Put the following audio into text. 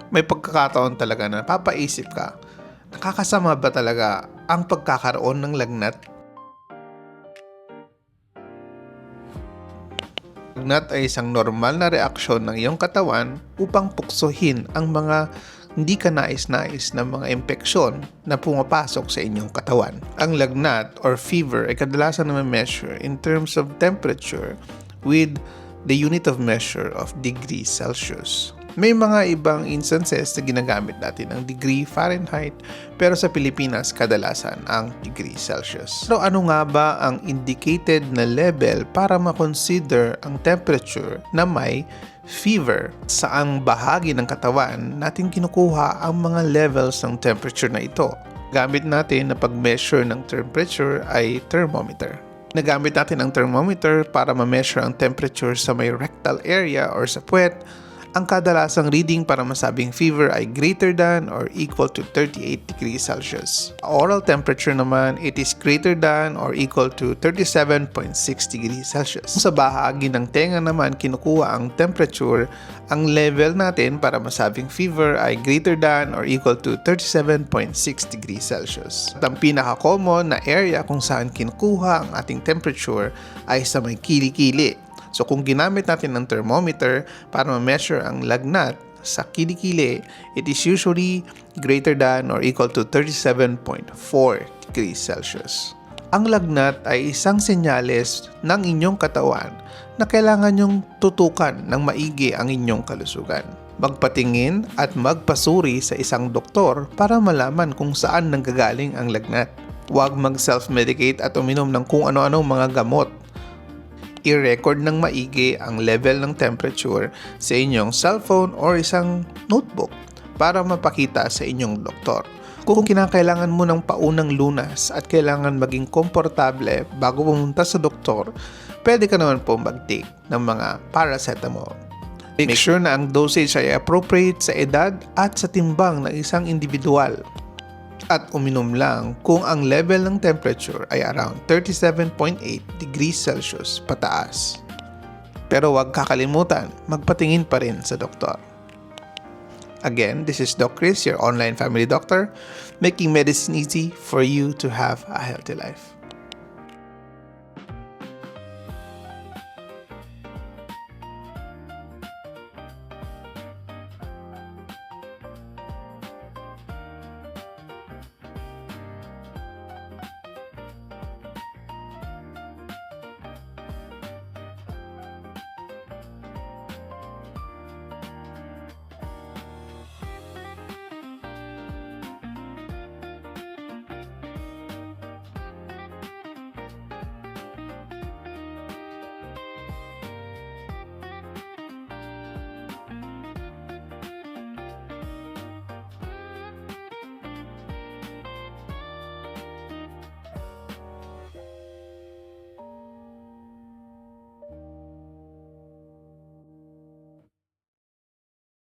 may pagkakataon talaga na papaisip ka, nakakasama ba talaga ang pagkakaroon ng lagnat? Lagnat ay isang normal na reaksyon ng iyong katawan upang puksuhin ang mga hindi ka nais-nais na mga impeksyon na pumapasok sa inyong katawan. Ang lagnat or fever ay kadalasan na measure in terms of temperature with the unit of measure of degrees Celsius. May mga ibang instances na ginagamit natin ang degree Fahrenheit, pero sa Pilipinas kadalasan ang degree Celsius. So ano nga ba ang indicated na level para makonsider ang temperature na may fever? Saang bahagi ng katawan natin kinukuha ang mga levels ng temperature na ito? Gamit natin na pag-measure ng temperature ay thermometer. Nagamit natin ang thermometer para ma-measure ang temperature sa may rectal area or sa puwet. Ang kadalasang reading para masabing fever ay greater than or equal to 38 degrees Celsius. Oral temperature naman, it is greater than or equal to 37.6 degrees Celsius. Sa bahagi ng tenga naman kinukuha ang temperature, ang level natin para masabing fever ay greater than or equal to 37.6 degrees Celsius. At ang pinaka-common na area kung saan kinukuha ang ating temperature ay sa may kilikili. So kung ginamit natin ng thermometer para ma-measure ang lagnat sa kilikili, it is usually greater than or equal to 37.4 degrees Celsius. Ang lagnat ay isang senyales ng inyong katawan na kailangan nyong tutukan ng maigi ang inyong kalusugan. Magpatingin at magpasuri sa isang doktor para malaman kung saan nanggagaling ang lagnat. Huwag mag-self-medicate at uminom ng kung ano-anong mga gamot. I-record ng maigi ang level ng temperature sa inyong cellphone or isang notebook para mapakita sa inyong doktor. Kung kinakailangan mo ng paunang lunas at kailangan maging komportable bago pumunta sa doktor, pwede ka naman po mag-take ng mga paracetamol. Make sure na ang dosage ay appropriate sa edad at sa timbang ng isang individual. At uminom lang kung ang level ng temperature ay around 37.8 degrees Celsius pataas. Pero huwag kakalimutan, magpatingin pa rin sa doktor. Again, this is Doc Chris, your online family doctor, making medicine easy for you to have a healthy life.